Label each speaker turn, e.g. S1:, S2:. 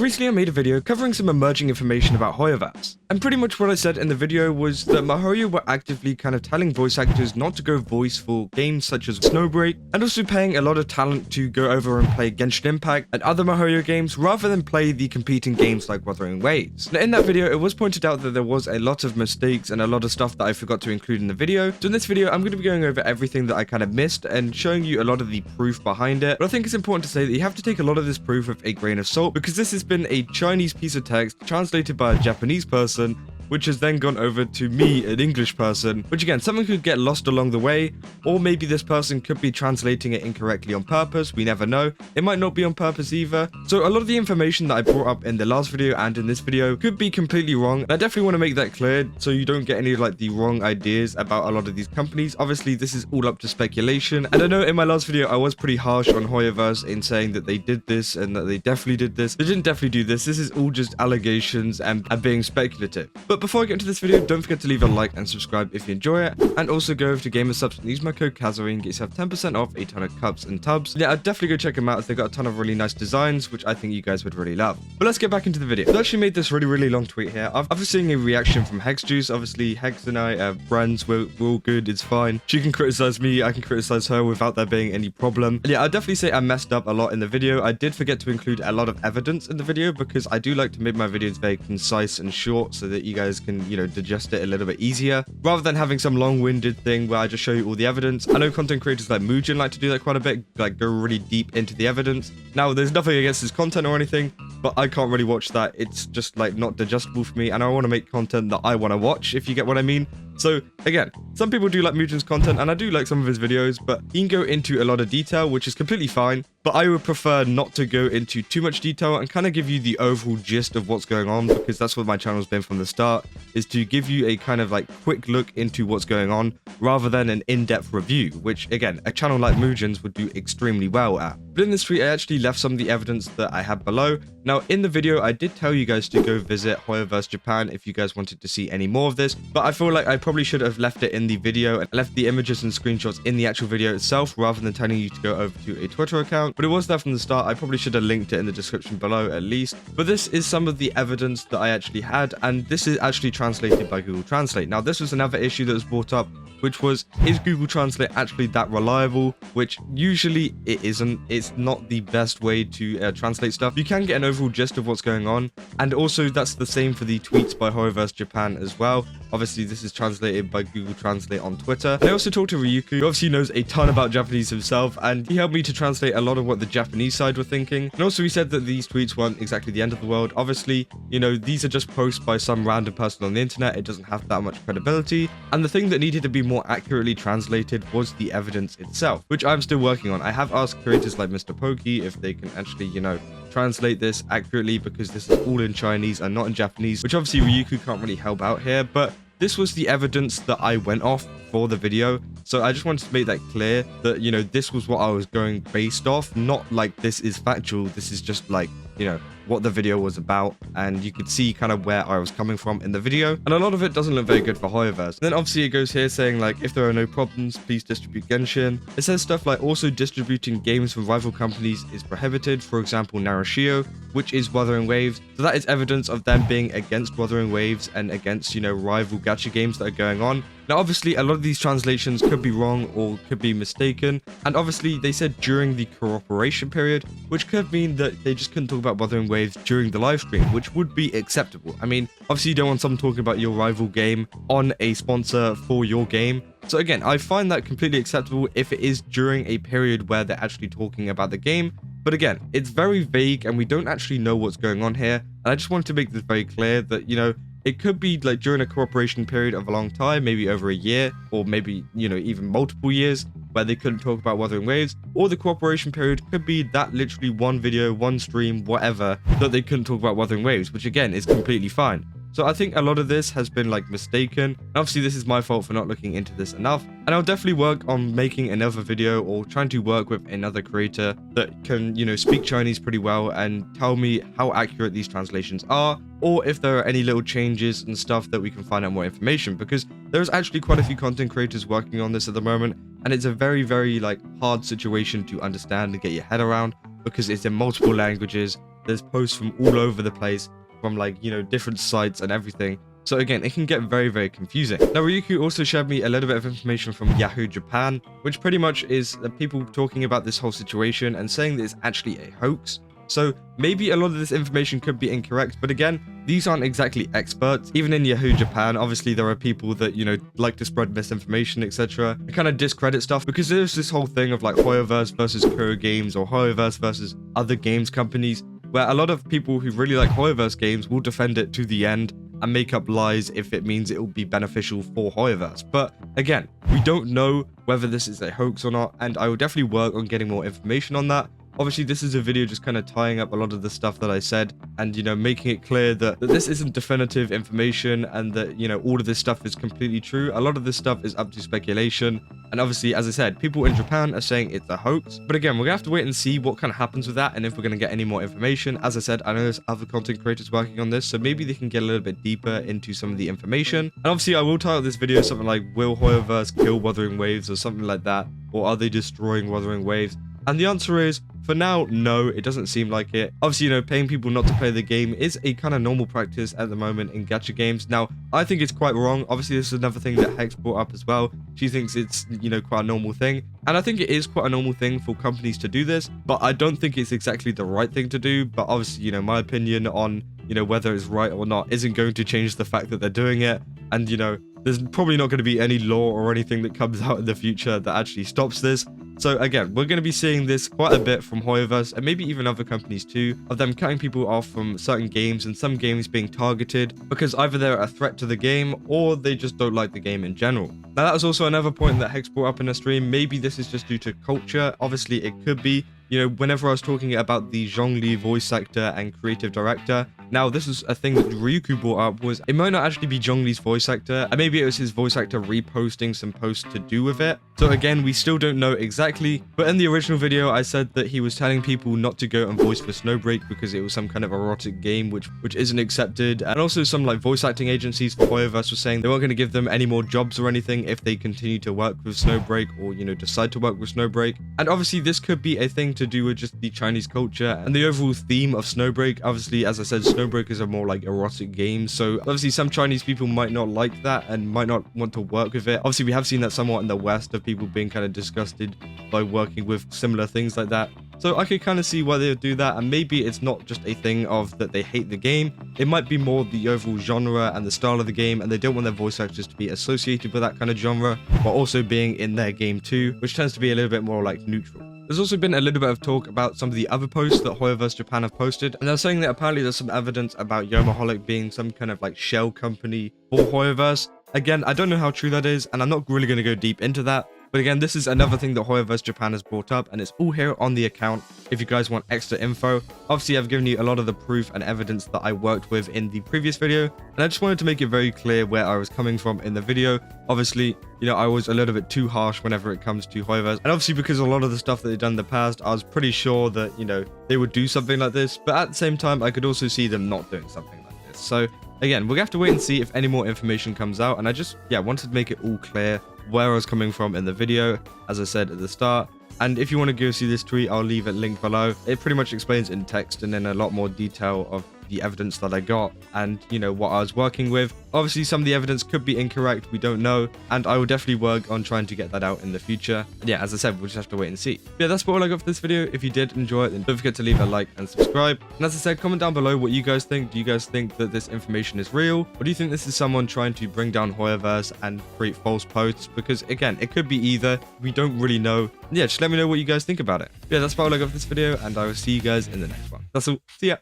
S1: recently I made a video covering some emerging information about Hoyoverse, and pretty much what I said in the video was that MiHoYo were actively kind of telling voice actors not to go voice for games such as Snowbreak, and also paying a lot of talent to go over and play Genshin Impact and other MiHoYo games rather than play the competing games like Wuthering Waves. Now in that video it was pointed out that there was a lot of mistakes and a lot of stuff that I forgot to include in the video, so in this video I'm going to be going over everything that I kind of missed and showing you a lot of the proof behind it. But I think it's important to say that you have to take a lot of this proof with a grain of salt, because this has been a Chinese piece of text translated by a Japanese person, which has then gone over to me, an English person, which again, something could get lost along the way, or maybe this person could be translating it incorrectly on purpose. We never know. It might not be on purpose either. So a lot of the information that I brought up in the last video and in this video could be completely wrong. I definitely want to make that clear so you don't get any like the wrong ideas about a lot of these companies. Obviously, this is all up to speculation. And I know in my last video, I was pretty harsh on Hoyoverse in saying that they did this and that they definitely did this. They didn't definitely do this. This is all just allegations and being speculative. But before I get into this video, don't forget to leave a like and subscribe if you enjoy it, and also go over to GamerSubs and use my code Kazari and get yourself 10% off a ton of cups and tubs. Yeah, I'd definitely go check them out as they've got a ton of really nice designs, which I think you guys would really love. But let's get back into the video. So I actually made this really long tweet here. After seeing a reaction from Hex Juice, obviously Hex and I are friends, we're all good, it's fine. She can criticize me, I can criticize her without there being any problem. And yeah, I'd definitely say I messed up a lot in the video. I did forget to include a lot of evidence in the video because I do like to make my videos very concise and short so that you guys can, you know, digest it a little bit easier, rather than having some long-winded thing where I just show you all the evidence. I know content creators like Mugen like to do that quite a bit, like go really deep into the evidence. Now, there's nothing against his content or anything, but I can't really watch that. It's just like not digestible for me, and I want to make content that I want to watch, if you get what I mean. So again, some people do like Mugen's content, and I do like some of his videos, but he can go into a lot of detail, which is completely fine. But I would prefer not to go into too much detail and kind of give you the overall gist of what's going on, because that's what my channel's been from the start, is to give you a kind of like quick look into what's going on rather than an in-depth review, which again, a channel like Mugen's would do extremely well at. But in this tweet, I actually left some of the evidence that I had below. Now, in the video, I did tell you guys to go visit Hoyoverse Japan if you guys wanted to see any more of this, but I feel like I probably should have left it in the video and left the images and screenshots in the actual video itself rather than telling you to go over to a Twitter account. But it was there from the start. I probably should have linked it in the description below at least. But this is some of the evidence that I actually had, and this is actually translated by Google Translate. Now, this was another issue that was brought up, which was, is Google Translate actually that reliable? Which usually it isn't. It's not the best way to translate stuff. You can get an overall gist of what's going on, and also that's the same for the tweets by Hoyoverse Japan as well. Obviously, this is translated by Google Translate on Twitter. And I also talked to Ryuuku, who obviously knows a ton about Japanese himself, and he helped me to translate a lot of what the Japanese side were thinking. And also he said that these tweets weren't exactly the end of the world. Obviously, you know, these are just posts by some random person on the internet. It doesn't have that much credibility. And the thing that needed to be more accurately translated was the evidence itself, which I'm still working on. I have asked creators like Mr. Pokey if they can actually, you know, translate this accurately, because this is all in Chinese and not in Japanese, which obviously Ryuuku can't really help out here. But this was the evidence that I went off for the video. So I just wanted to make that clear that, you know, this was what I was going based off, not like this is factual. This is just like, you know, what the video was about, and you could see kind of where I was coming from in the video, and a lot of it doesn't look very good for Hoyoverse. Then obviously it goes here saying like, if there are no problems, please distribute Genshin. It says stuff like, also distributing games from rival companies is prohibited, for example Narushio, which is Wuthering Waves. So that is evidence of them being against Wuthering Waves and against, you know, rival gacha games that are going on. Now, obviously, a lot of these translations could be wrong or could be mistaken. And obviously, they said during the cooperation period, which could mean that they just couldn't talk about Wuthering Waves during the live stream, which would be acceptable. I mean, obviously, you don't want someone talking about your rival game on a sponsor for your game. So again, I find that completely acceptable if it is during a period where they're actually talking about the game. But again, it's very vague and we don't actually know what's going on here. And I just wanted to make this very clear that, you know, it could be like during a cooperation period of a long time, maybe over a year, or maybe, you know, even multiple years, where they couldn't talk about Wuthering Waves, or the cooperation period could be that literally one video, one stream, whatever, that they couldn't talk about Wuthering Waves, which again is completely fine. So I think a lot of this has been like mistaken. Obviously, this is my fault for not looking into this enough. And I'll definitely work on making another video or trying to work with another creator that can, you know, speak Chinese pretty well and tell me how accurate these translations are, or if there are any little changes and stuff that we can find out more information, because there's actually quite a few content creators working on this at the moment. And it's a very like hard situation to understand and get your head around, because it's in multiple languages there's posts from all over the place, from like, you know, different sites and everything. So again, it can get very, very confusing. Now, Ryuuku also shared me a little bit of information from Yahoo Japan, which pretty much is people talking about this whole situation and saying that it's actually a hoax. So maybe a lot of this information could be incorrect, but again, these aren't exactly experts. Even in Yahoo Japan, obviously there are people that, you know, like to spread misinformation, etc. and kind of discredit stuff, because there's this whole thing of like Hoyoverse versus Kuro Games, or Hoyoverse versus other games companies, where a lot of people who really like Hoyoverse games will defend it to the end and make up lies if it means it will be beneficial for Hoyoverse. But again, we don't know whether this is a hoax or not, and I will definitely work on getting more information on that. Obviously, this is a video just kind of tying up a lot of the stuff that I said and, you know, making it clear that this isn't definitive information and that, you know, all of this stuff is completely true. A lot of this stuff is up to speculation. And obviously, as I said, people in Japan are saying it's a hoax. But again, we're going to have to wait and see what kind of happens with that and if we're going to get any more information. As I said, I know there's other content creators working on this, so maybe they can get a little bit deeper into some of the information. And obviously, I will title this video something like, will Hoyoverse kill Wuthering Waves, or something like that? Or are they destroying Wuthering Waves? And the answer is, for now, no, it doesn't seem like it. Obviously, you know, paying people not to play the game is a kind of normal practice at the moment in gacha games. Now, I think it's quite wrong. Obviously, this is another thing that Hex brought up as well. She thinks it's, you know, quite a normal thing. And I think it is quite a normal thing for companies to do this, but I don't think it's exactly the right thing to do. But obviously, you know, my opinion on, you know, whether it's right or not isn't going to change the fact that they're doing it. And, you know, there's probably not going to be any law or anything that comes out in the future that actually stops this. So again, we're going to be seeing this quite a bit from Hoyoverse and maybe even other companies too, of them cutting people off from certain games and some games being targeted because either they're a threat to the game or they just don't like the game in general. Now, that was also another point that Hex brought up in a stream. Maybe this is just due to culture. Obviously, it could be. You know, whenever I was talking about the zhongli voice actor and creative director, now this is a thing that Ryuuku brought up, was it might not actually be Zhongli's voice actor, and maybe it was his voice actor reposting some posts to do with it. So again, we still don't know exactly, but in the original video, I said that he was telling people not to go and voice for Snowbreak because it was some kind of erotic game, which isn't accepted. And also some like voice acting agencies for Hoyoverse were saying they weren't going to give them any more jobs or anything if they continue to work with Snowbreak or, you know, decide to work with Snowbreak. And obviously this could be a thing to do with just the Chinese culture and the overall theme of Snowbreak. Obviously, as I said, Snowbreak is a more like erotic game, so obviously some Chinese people might not like that and might not want to work with it. Obviously, we have seen that somewhat in the West, of people being kind of disgusted by working with similar things like that. So I could kind of see why they would do that, and maybe it's not just a thing of that they hate the game. It might be more the overall genre and the style of the game, and they don't want their voice actors to be associated with that kind of genre, while also being in their game too, which tends to be a little bit more like neutral. There's also been a little bit of talk about some of the other posts that Hoyoverse Japan have posted, and they're saying that apparently there's some evidence about Yomaholic being some kind of like shell company for Hoyoverse. Again, I don't know how true that is, and I'm not really going to go deep into that. But again, this is another thing that Hoyoverse Japan has brought up, and it's all here on the account if you guys want extra info. Obviously, I've given you a lot of the proof and evidence that I worked with in the previous video, and I just wanted to make it very clear where I was coming from in the video. Obviously, you know, I was a little bit too harsh whenever it comes to Hoyoverse, and obviously because a lot of the stuff that they've done in the past, I was pretty sure that, you know, they would do something like this, but at the same time, I could also see them not doing something like this. So again, we're gonna have to wait and see if any more information comes out, and I just, yeah, wanted to make it all clear where I was coming from in the video, as I said at the start. And if you want to go see this tweet, I'll leave it linked below. It pretty much explains in text and in a lot more detail of the evidence that I got and, you know, what I was working with. Obviously, some of the evidence could be incorrect, we don't know, and I will definitely work on trying to get that out in the future. And yeah, as I said, we'll just have to wait and see. Yeah, that's all I got for this video. If you did enjoy it, then don't forget to leave a like and subscribe. And as I said, comment down below what you guys think. Do you guys think that this information is real, or do you think this is someone trying to bring down Hoyoverse and create false posts? Because again, it could be either, we don't really know. Yeah, just let me know what you guys think about it. Yeah, that's all I got for this video, and I will see you guys in the next one. That's all. See ya.